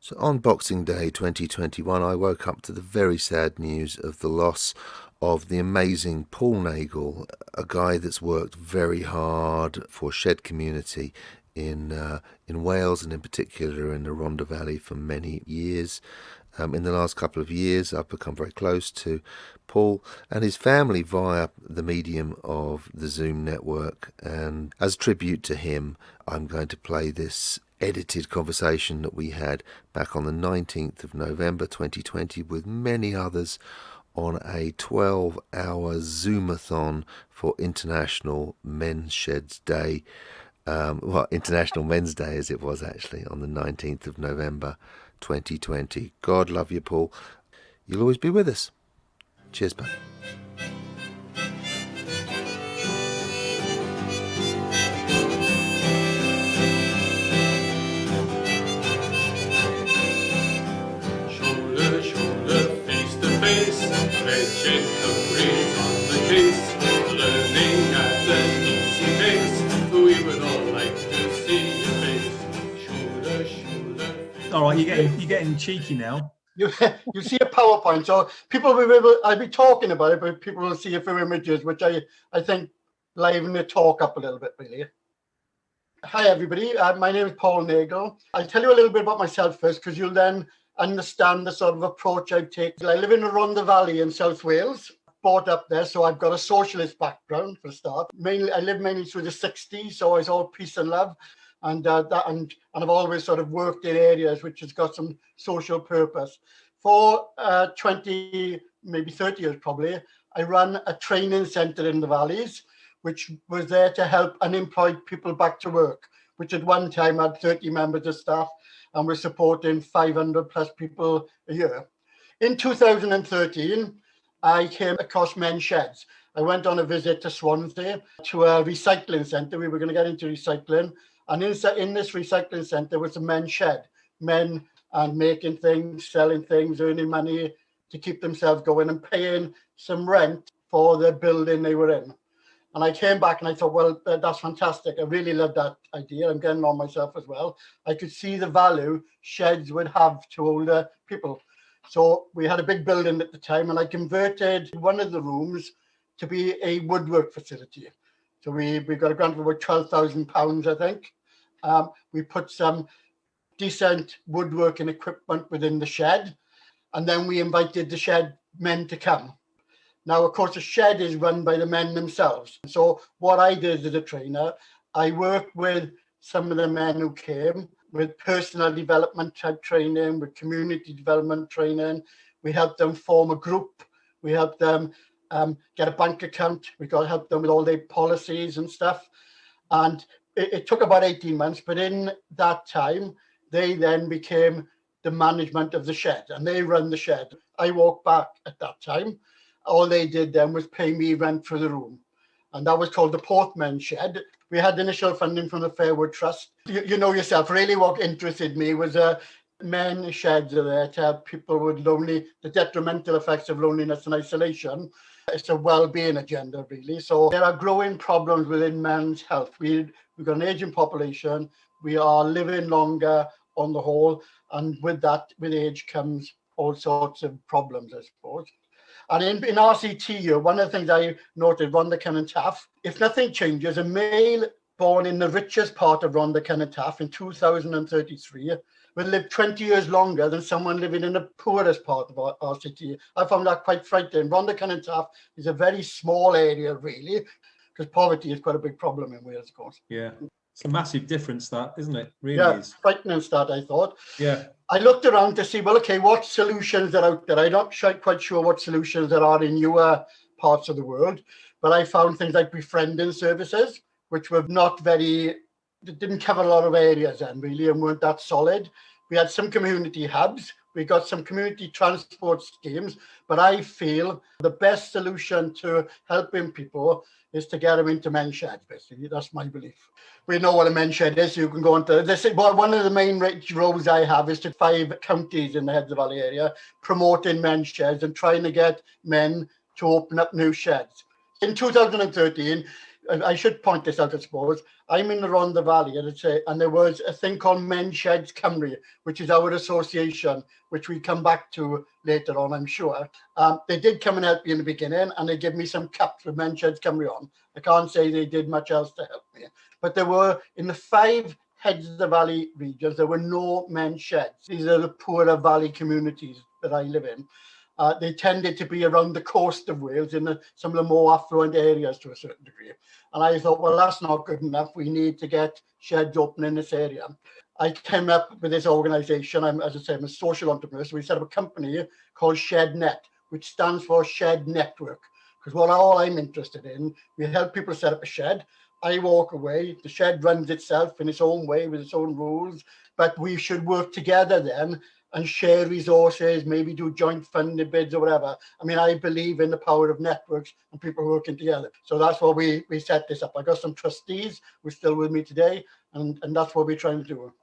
So on Boxing Day 2021, I woke up to the very sad news of the loss of the amazing Paul Nagle, a guy that's worked very hard for Shed community in Wales and in particular in the Rhondda Valley for many years. In the last couple of years, I've become very close to Paul and his family via the medium of the Zoom network. And as tribute to him, I'm going to play this edited conversation that we had back on the 19th of November 2020 with many others on a 12-hour Zoomathon for International Men's Sheds Day. International Men's Day as it was actually on the 19th of November 2020. God love you, Paul. You'll always be with us. Cheers, bud. Shoulder, shoulder, face to face, wretched careers on the case, learning at an easy pace. We would all like to see your face. Shoulder, shoulder. All right, you're getting cheeky now. You see a PowerPoint, so people will be able. I'll be talking about it, but people will see a few images, which I think liven the talk up a little bit, really. Hi, everybody. My name is Paul Nagle. I'll tell you a little bit about myself first, because you'll then understand the sort of approach I've taken. I live in the Rhondda Valley in South Wales, brought up there, so I've got a socialist background for a start. I lived mainly through the 60s, so it's all peace and love. And I've always sort of worked in areas which has got some social purpose. For 20, maybe 30 years probably, I ran a training centre in the valleys, which was there to help unemployed people back to work, which at one time had 30 members of staff and was supporting 500 plus people a year. In 2013, I came across Men's Sheds. I went on a visit to Swansea to a recycling centre. We were going to get into recycling. And in this recycling centre was a men's shed, men and making things, selling things, earning money to keep themselves going and paying some rent for the building they were in. And I came back and I thought, well, that's fantastic. I really love that idea. I'm getting on myself as well. I could see the value sheds would have to older people. So we had a big building at the time and I converted one of the rooms to be a woodwork facility. So we got a grant of about £12,000, I think. We put some decent woodworking equipment within the shed, and then we invited the shed men to come. Now, of course, the shed is run by the men themselves. So what I did as a trainer, I worked with some of the men who came with personal development type training, with community development training. We helped them form a group. We helped them get a bank account. We got to help them with all their policies and stuff. And it took about 18 months, but in that time, they then became the management of the shed and they run the shed. I walked back at that time. All they did then was pay me rent for the room. And that was called the Portman Shed. We had initial funding from the Fairwood Trust. You know yourself, really what interested me was men sheds are there to help people with the detrimental effects of loneliness and isolation. It's a well-being agenda, really. So there are growing problems within men's health. We've got an aging population. We are living longer on the whole. And with that, with age comes all sorts of problems, I suppose. And in RCT, one of the things I noted, Rhondda Cynnon Taff, if nothing changes, a male born in the richest part of Rhondda Cynnon Taff in 2033 will live 20 years longer than someone living in the poorest part of RCT. I found that quite frightening. Rhondda Cynnon Taff is a very small area, really, because poverty is quite a big problem in Wales, of course. Yeah, it's a massive difference, that, isn't it? Really yeah, is. Frightening start, I thought. Yeah. I looked around to see, well, okay, what solutions are out there? I'm not quite sure what solutions there are in newer parts of the world, but I found things like befriending services, which were not didn't cover a lot of areas then, really, and weren't that solid. We had some community hubs. We got some community transport schemes, but I feel the best solution to helping people is to get them into men's sheds, basically. That's my belief. We know what a men's shed is. You can go into this. Well, one of the main roles I have is to 5 counties in the Heads of Valley area promoting men's sheds and trying to get men to open up new sheds. In 2013, I should point this out, I suppose. I'm in the Rhondda Valley, and there was a thing called Men Sheds Cymru, which is our association, which we come back to later on, I'm sure. They did come and help me in the beginning, and they gave me some cups with Men Sheds Cymru on. I can't say they did much else to help me. But there were, in the 5 Heads of the Valley regions, there were no men's sheds. These are the poorer valley communities that I live in. They tended to be around the coast of Wales in some of the more affluent areas to a certain degree. And I thought, well, that's not good enough. We need to get sheds open in this area. I came up with this organization. As I say, I'm a social entrepreneur. So we set up a company called ShedNet, which stands for Shed Network. Because all I'm interested in, we help people set up a shed. I walk away. The shed runs itself in its own way with its own rules. But we should work together then and share resources, maybe do joint funding bids or whatever. I mean, I believe in the power of networks and people working together. So that's why we set this up. I got some trustees who are still with me today, and that's what we're trying to do.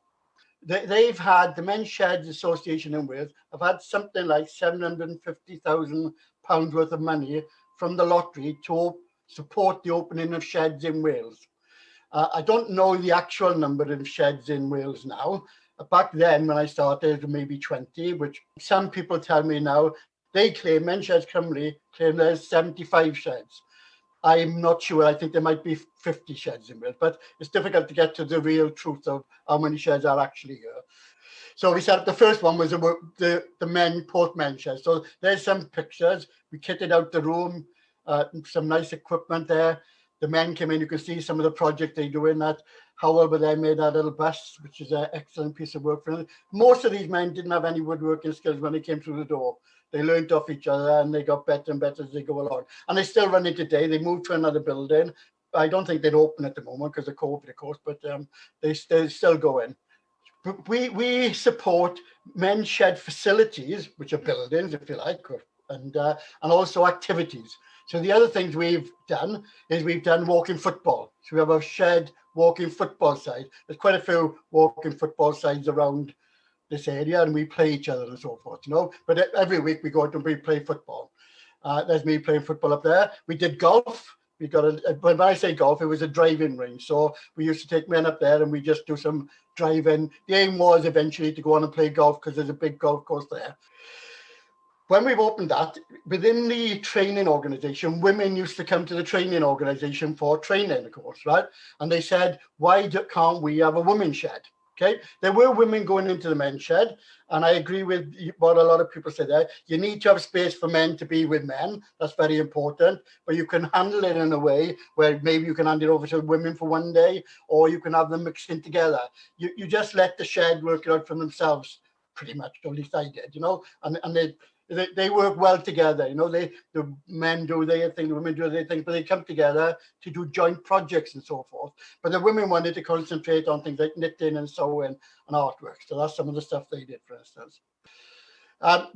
They've had, the Men's Sheds Association in Wales, have had something like £750,000 worth of money from the lottery to support the opening of sheds in Wales. I don't know the actual number of sheds in Wales now. Back then, when I started, maybe 20, which some people tell me now, they claim, Men Sheds Cymru claim there's 75 sheds. I'm not sure. I think there might be 50 sheds in Wales, but it's difficult to get to the real truth of how many sheds are actually here. So we set up, the first one was the men sheds. So there's some pictures. We kitted out the room, some nice equipment there. The men came in, you can see some of the project they do in that. However, they made that little bus, which is an excellent piece of work for them. Most of these men didn't have any woodworking skills when they came through the door. They learned off each other and they got better and better as they go along. And they still run it today. They moved to another building. I don't think they'd open at the moment because of COVID, of course, but they're still going. We support men's shed facilities, which are buildings, if you like, and also activities. So the other things we've done is we've done walking football. So we have a shed walking football side. There's quite a few walking football sides around this area, and we play each other and so forth, you know. But every week we go out and we play football. There's me playing football up there. We did golf. We got when I say golf, it was a driving range. So we used to take men up there and we just do some driving. The aim was eventually to go on and play golf because there's a big golf course there. When we've opened that, within the training organization, women used to come to the training organization for training, of course, right? And they said, why can't we have a women's shed? Okay, there were women going into the men's shed, and I agree with what a lot of people say there. You need to have space for men to be with men. That's very important, but you can handle it in a way where maybe you can hand it over to women for one day, or you can have them mixed in together. You just let the shed work it out for themselves, pretty much, or at least I did, you know, and they work well together, you know. The men do their thing, the women do their thing, but they come together to do joint projects and so forth. But the women wanted to concentrate on things like knitting and sewing and artwork. So that's some of the stuff they did, for instance.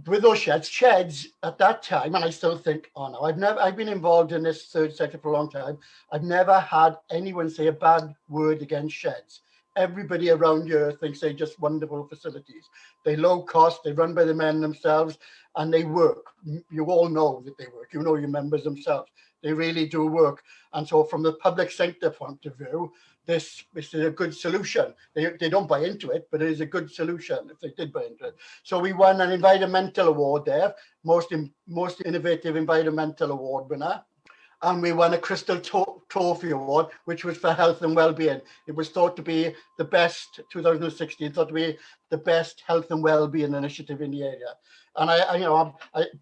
With those sheds at that time, and I still think, oh no, I've been involved in this third sector for a long time. I've never had anyone say a bad word against sheds. Everybody around here thinks they're just wonderful facilities. They're low cost, they run by the men themselves, and they work. You all know that they work. You know your members themselves. They really do work. And so from the public sector point of view, this is a good solution. They don't buy into it, but it is a good solution if they did buy into it. So we won an environmental award there, most innovative environmental award winner. And we won a Crystal Trophy Award, which was for health and well-being. It was thought to be the best, 2016, thought to be the best health and well-being initiative in the area. And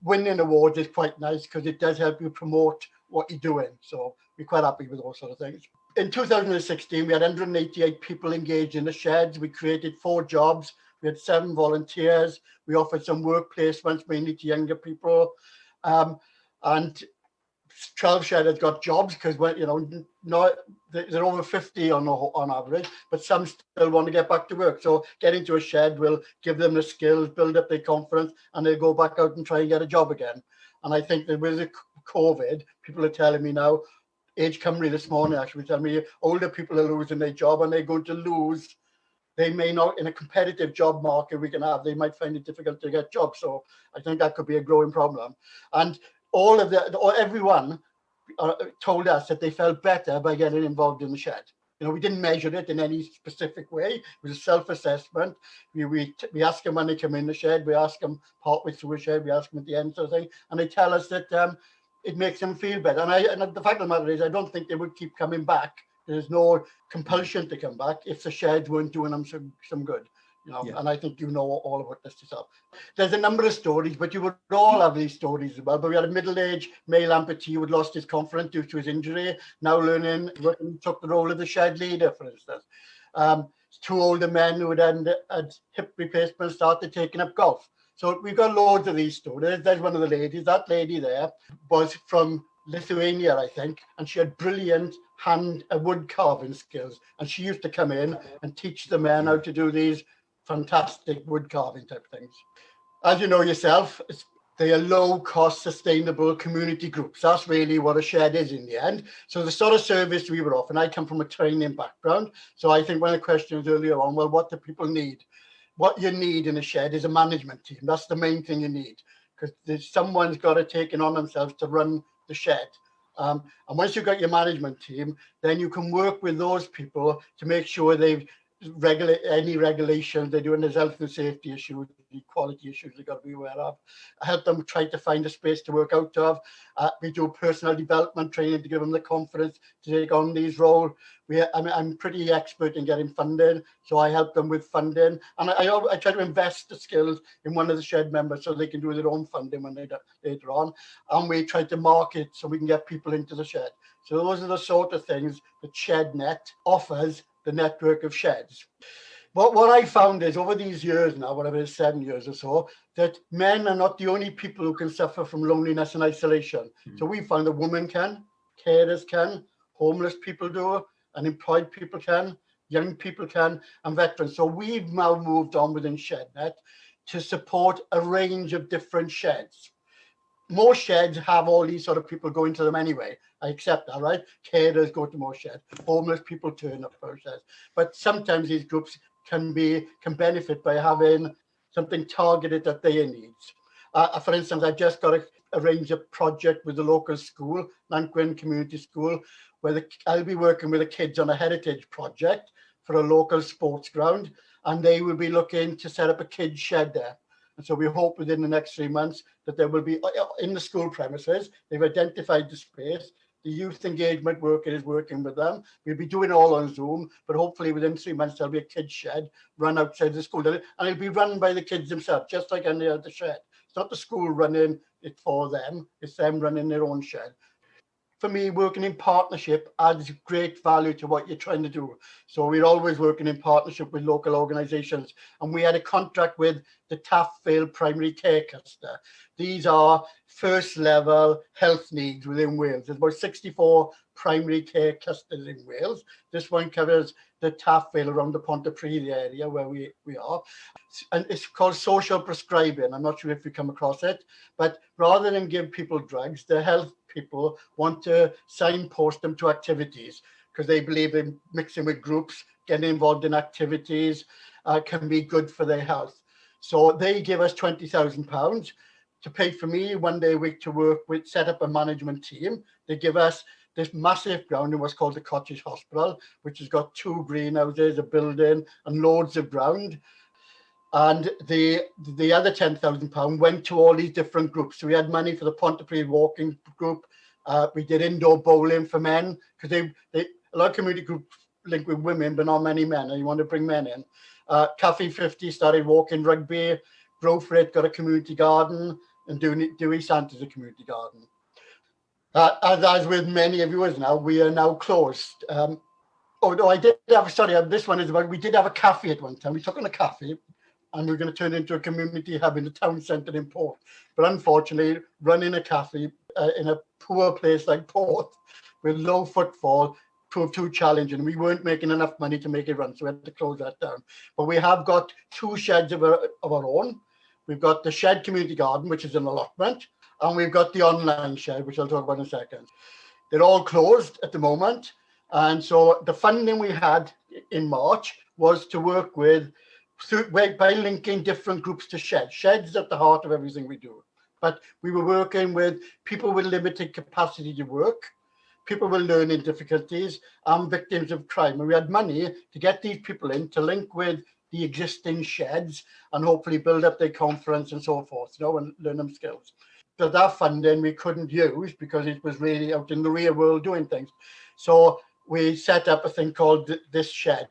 winning awards is quite nice because it does help you promote what you're doing. So we're quite happy with those sort of things. In 2016, we had 188 people engaged in the sheds. We created 4 jobs. We had 7 volunteers. We offered some work placements, mainly to younger people. And 12 shedders got jobs because, they're over 50 on average, but some still want to get back to work. So getting to a shed will give them the skills, build up their confidence, and they'll go back out and try and get a job again. And I think that with COVID, people are telling me now, Age Cymru this morning actually telling me older people are losing their job and they're going to lose. They may not, in a competitive job market we can have, they might find it difficult to get jobs. So I think that could be a growing problem. And everyone told us that they felt better by getting involved in the shed. We didn't measure it in any specific way. It was a self-assessment. We ask them when they come in the shed. We ask them partway through a shed. We ask them at the end, sort of thing, and they tell us that it makes them feel better. And the fact of the matter is, I don't think they would keep coming back. There's no compulsion to come back if the sheds weren't doing them some good. And I think all about this yourself. There's a number of stories, but you would all have these stories as well. But we had a middle-aged male amputee who had lost his confidence due to his injury, now learning, took the role of the shed leader, for instance. Two older men who had hip replacement started taking up golf. So we've got loads of these stories. There's one of the ladies. That lady there was from Lithuania, I think, and she had brilliant wood carving skills. And she used to come in and teach the men how to do these fantastic wood carving type things. As you know yourself, they are low-cost, sustainable community groups. That's really what a shed is in the end. So the sort of service we were offering, I come from a training background. So I think one of the questions earlier on, well, what do people need? What you need in a shed is a management team. That's the main thing you need, because someone's got to take it on themselves to run the shed. And once you've got your management team, then you can work with those people to make sure they've regulate any regulations they're doing. There's health and safety issues, equality issues they've got to be aware of. I help them try to find a space to work out of. We do personal development training to give them the confidence to take on these roles. I'm pretty expert in getting funding, so I help them with funding, and I try to invest the skills in one of the shed members so they can do their own funding when later on, and we try to market so we can get people into the shed. So those are the sort of things that ShedNet offers the network of sheds. What I found is over these years now, whatever it is, 7 years or so, that men are not the only people who can suffer from loneliness and isolation. So we found that women can, carers can, homeless people do, unemployed people can, young people can, and veterans. So we've now moved on within ShedNet to support a range of different sheds. Most sheds have all these sort of people going to them anyway. I accept that, right? Carers go to most sheds. Homeless people turn up for sheds. But sometimes these groups can benefit by having something targeted at their needs. For instance, I just got to arrange a project with the local school, Nagle Community School, where I'll be working with the kids on a heritage project for a local sports ground, and they will be looking to set up a kids shed there. And so we hope within the next 3 months that there will be in the school premises. They've identified the space. The youth engagement worker is working with them. We'll be doing it all on Zoom, but hopefully within 3 months, there'll be a kids shed run outside the school. And it'll be run by the kids themselves, just like any other shed. It's not the school running it for them. It's them running their own shed. For me, working in partnership adds great value to what you're trying to do. So we're always working in partnership with local organisations. And we had a contract with the Taff Vale Primary Care Cluster. These are first level health needs within Wales. There's about 64 primary care clusters in Wales. This one covers the Taff Vale around the Pontypridd area where we are. And it's called social prescribing. I'm not sure if you come across it, but rather than give people drugs, the health people want to signpost them to activities because they believe in mixing with groups, getting involved in activities can be good for their health. So they give us £20,000 to pay for me 1 day a week to work with, set up a management team. They give us this massive ground in what's called the Cottage Hospital, which has got 2 greenhouses, a building, and loads of ground. And the other £10,000 went to all these different groups. So we had money for the Pontypridd walking group. We did indoor bowling for men because a lot of community groups link with women, but not many men, and you want to bring men in. Cafe 50 started walking rugby. Grow for It got a community garden, and Dewey Santa's a community garden. As with many of yours now, we are now closed. This one is about, we did have a cafe at one time. We took on a cafe and we're going to turn it into a community hub in the town centre in Porth. But unfortunately, running a cafe in a poor place like Porth with low footfall proved too challenging. We weren't making enough money to make it run, so we had to close that down. But we have got 2 sheds of our own. We've got the Shed Community Garden, which is an allotment, and we've got the online shed, which I'll talk about in a second. They're all closed at the moment. And so the funding we had in March was to work with, by linking different groups to sheds. Sheds at the heart of everything we do. But we were working with people with limited capacity to work, people with learning difficulties and victims of crime. And we had money to get these people in to link with the existing sheds and hopefully build up their confidence and so forth, and learn them skills. But that funding we couldn't use because it was really out in the real world doing things. So we set up a thing called This Shed.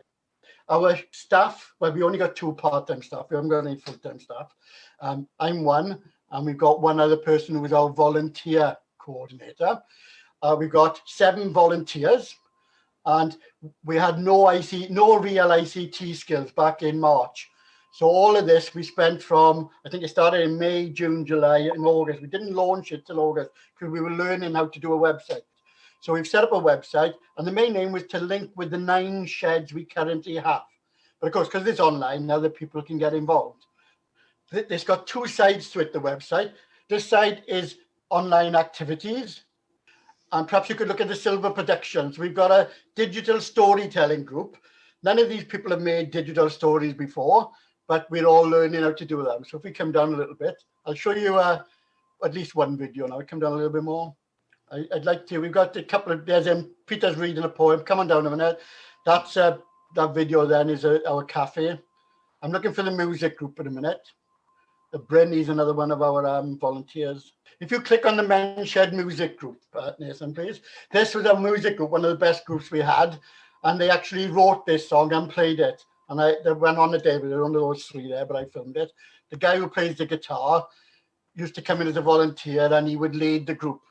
Our staff, well, we only got 2 part-time staff. We haven't got any full-time staff. I'm one, and we've got one other person who is our volunteer coordinator. We've got 7 volunteers, and we had no real ICT skills back in March. So all of this we spent from, I think it started in May, June, July, and August. We didn't launch it till August because we were learning how to do a website. So we've set up a website, and the main aim was to link with the 9 sheds we currently have. But of course, because it's online, now that people can get involved. It's got 2 sides to it, the website. This side is online activities. And perhaps you could look at the silver productions. We've got a digital storytelling group. None of these people have made digital stories before, but we're all learning how to do them. So if we come down a little bit, I'll show you at least one video now. Come down a little bit more. I'd like to, we've got a couple of, Peter's reading a poem. Come on down a minute. That's that video then is our cafe. I'm looking for the music group in a minute. Brenny's another one of our volunteers. If you click on the Men's Shed music group, Nathan, please. This was our music group, one of the best groups we had. And they actually wrote this song and played it. And they went on the day, but there were only those 3 there, but I filmed it. The guy who plays the guitar used to come in as a volunteer and he would lead the group.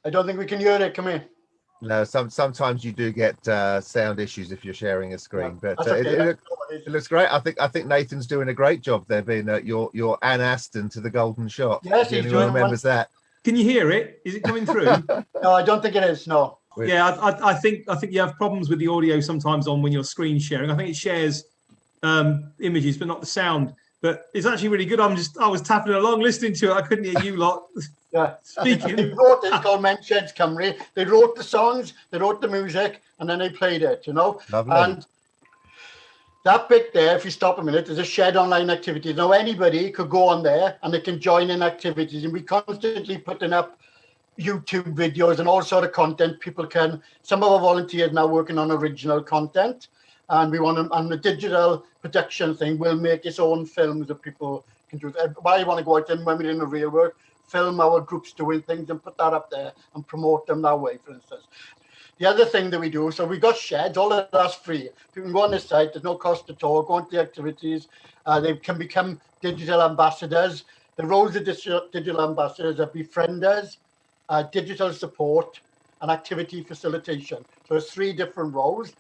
I don't think we can hear it. Come here. No, sometimes you do get sound issues if you're sharing a screen, but Okay. it looks great. I think Nathan's doing a great job there, being your Anne Aston to the Golden Shot. Yes, he's anyone doing remembers that. Can you hear it? Is it coming through? No, I don't think it is. No. Yeah, I think you have problems with the audio sometimes on when you're screen sharing. I think it shares images, but not the sound. But it's actually really good. I was tapping along, listening to it. I couldn't hear you lot. Yeah. Speaking. They wrote it, it's called Men's Sheds Cymru. They wrote the songs, they wrote the music, and then they played it, Lovely. And that bit there, if you stop a minute, is a shed online activity. Now anybody could go on there and they can join in activities, and we constantly putting up YouTube videos and all sort of content. People can, some of our volunteers now working on original content, and we want to, on the digital production thing, we'll make its own films that people can do. Why you want to go out and when we're in the real world, film our groups doing things and put that up there and promote them that way, for instance. The other thing that we do, so we've got sheds, all of that's free. You can go on this site, there's no cost at all, go into the activities. They can become digital ambassadors. The roles of digital ambassadors are befrienders, digital support, and activity facilitation. So there's 3 different roles.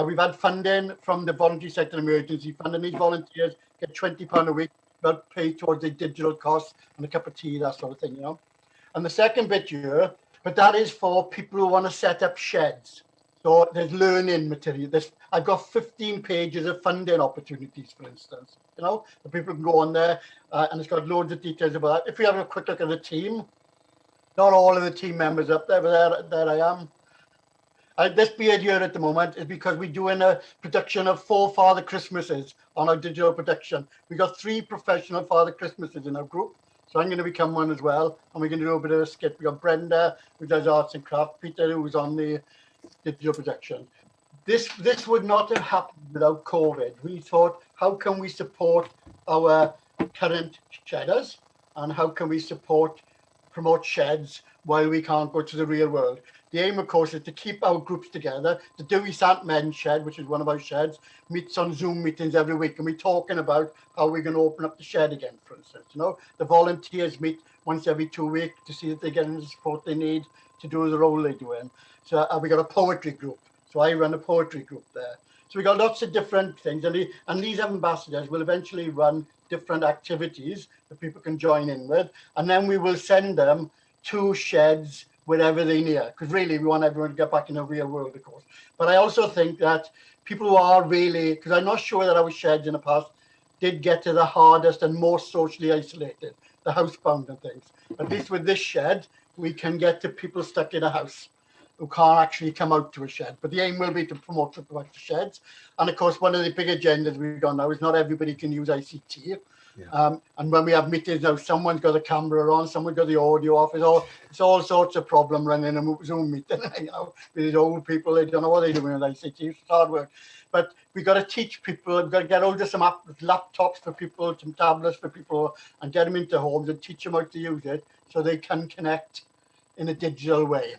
We've had funding from the voluntary sector emergency fund, and these volunteers get £20 a week, but pay towards the digital costs and a cup of tea, that sort of thing, And the second bit here, but that is for people who want to set up sheds. So there's learning material. I've got 15 pages of funding opportunities, for instance, the people can go on there, and it's got loads of details about that. If we have a quick look at the team, not all of the team members up there, but there I am. This beard here at the moment is because we're doing a production of 4 Father Christmases on our digital production. We got 3 professional Father Christmases in our group. So I'm going to become one as well. And we're going to do a bit of a skit. We got Brenda, who does arts and craft, Peter, who's on the digital production. This would not have happened without COVID. We thought, how can we support our current shedders? And how can we promote sheds while we can't go to the real world? The aim, of course, is to keep our groups together. The Dewey Sant Men's Shed, which is one of our sheds, meets on Zoom meetings every week, and we're talking about how we're going to open up the shed again, for instance. The volunteers meet once every 2 weeks to see that they're getting the support they need to do the role they're doing. So we got a poetry group. So I run a poetry group there. So we got lots of different things, and these ambassadors will eventually run different activities that people can join in with, and then we will send them to sheds wherever they near, because really we want everyone to get back in the real world, of course. But I also think that people who are really, because I'm not sure that our sheds in the past did get to the hardest and most socially isolated, the housebound and things. At least with this shed, we can get to people stuck in a house who can't actually come out to a shed. But the aim will be to promote the sheds. And of course, one of the big agendas we've got now is not everybody can use ICT. And when we have meetings now, someone's got the camera on, someone's got the audio off. It's all sorts of problem running a Zoom meeting. You know, with these old people, they don't know what they're doing with ICT. It's hard work. But we got to teach people. We've got to get hold of some laptops for people, some tablets for people, and get them into homes and teach them how to use it so they can connect in a digital way.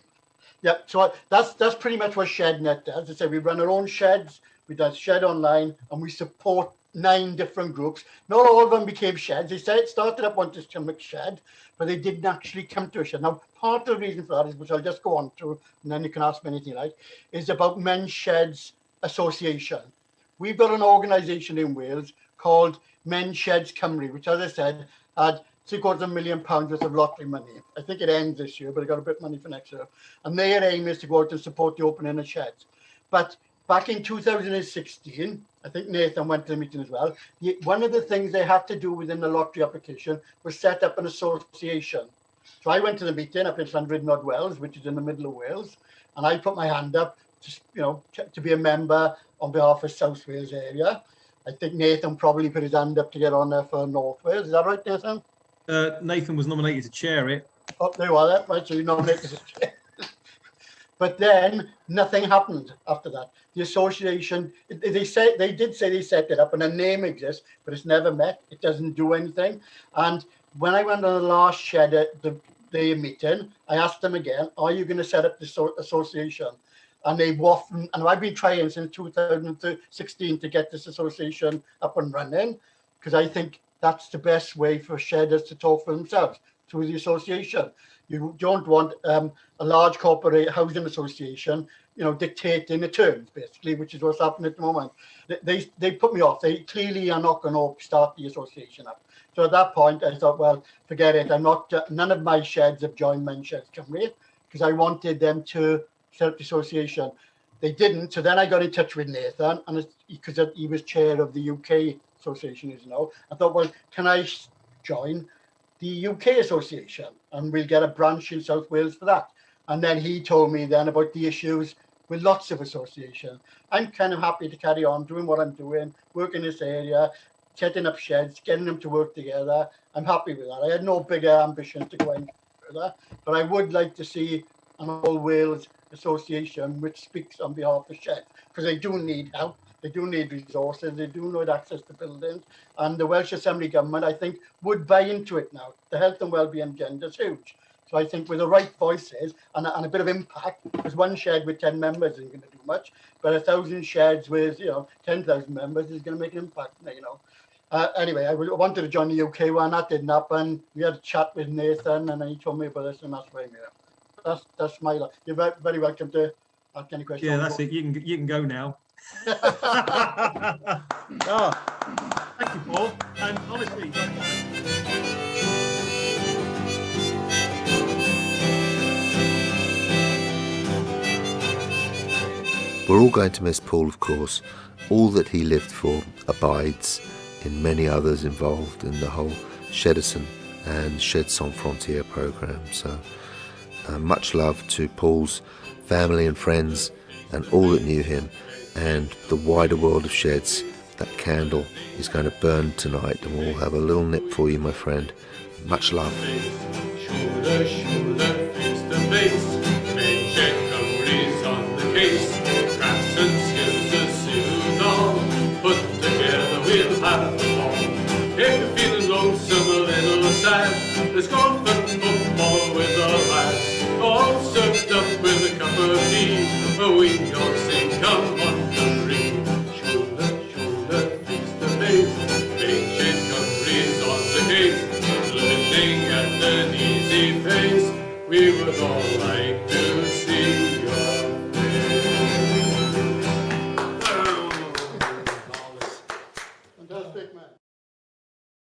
Yeah, so that's pretty much what ShedNet does. As I say, we run our own sheds. We do Shed Online, and we support 9 different groups. Not all of them became sheds. They started up wanting to become a shed, but they didn't actually come to a shed. Now, part of the reason for that is, which I'll just go on to, and then you can ask me anything you like, is about Men's Sheds Association. We've got an organisation in Wales called Men's Sheds Cymru, which, as I said, had £750,000 worth of lottery money. I think it ends this year, but I got a bit of money for next year. And their aim is to go out and support the opening of sheds. But back in 2016, I think Nathan went to the meeting as well. One of the things they had to do within the lottery application was set up an association. So I went to the meeting up in Llandrindod, Wales, which is in the middle of Wales, and I put my hand up to be a member on behalf of South Wales area. I think Nathan probably put his hand up to get on there for North Wales. Is that right, Nathan? Nathan was nominated to chair it. Oh, there you are, that right. So you nominated as chair. But then nothing happened after that. The association, they did say they set it up and a name exists, but it's never met. It doesn't do anything. And when I went on the last shed at the meeting, I asked them again, are you going to set up this association? And they waffled, and I've been trying since 2016 to get this association up and running, because I think that's the best way for shedders to talk for themselves, through the association. You don't want a large corporate housing association, dictating the terms, basically, which is what's happening at the moment. They put me off. They clearly are not going to start the association up. So at that point, I thought, well, forget it. None of my sheds have joined Men's Sheds Cymru, because I wanted them to set up the association. They didn't. So then I got in touch with Nathan, and because he was chair of the UK association, as you know, I thought, well, can I join the UK association, and we'll get a branch in South Wales for that. And then he told me then about the issues with lots of associations. I'm kind of happy to carry on doing what I'm doing, working in this area, setting up sheds, getting them to work together. I'm happy with that. I had no bigger ambitions to go any further, but I would like to see an all Wales association which speaks on behalf of sheds, because they do need help. They do need resources, they do need access to buildings, and the Welsh Assembly government, I think, would buy into it now. The health and wellbeing agenda is huge. So I think with the right voices and a bit of impact, because one shed with 10 members isn't going to do much, but 1,000 sheds with 10,000 members is going to make an impact. Anyway, I wanted to join the UK one. That didn't happen. We had a chat with Nathan, and he told me about this, and that's why I'm here. That's my life. You're very welcome to ask any questions. Yeah, that's it. You can go now. Thank you, Paul. And honestly, we're all going to miss Paul, of course. All that he lived for abides in many others involved in the whole Shedison and Sheds Sans Frontières programme. So much love to Paul's family and friends and all that knew him, and the wider world of sheds. That candle is going to burn tonight, and we'll have a little nip for you, my friend. Much love. Shoulder, face to face, men check Cymru's on the case. Crafts and skills to suit all, put together we'll have them all. If you're feeling lonesome, a little sad, let's go for football with the lads. All served up with a cup of tea, but we all sing, come on, Cymru. Shoulder, face to face, ancient Cymru's on the case. Living at an easy pace, we would all like to see.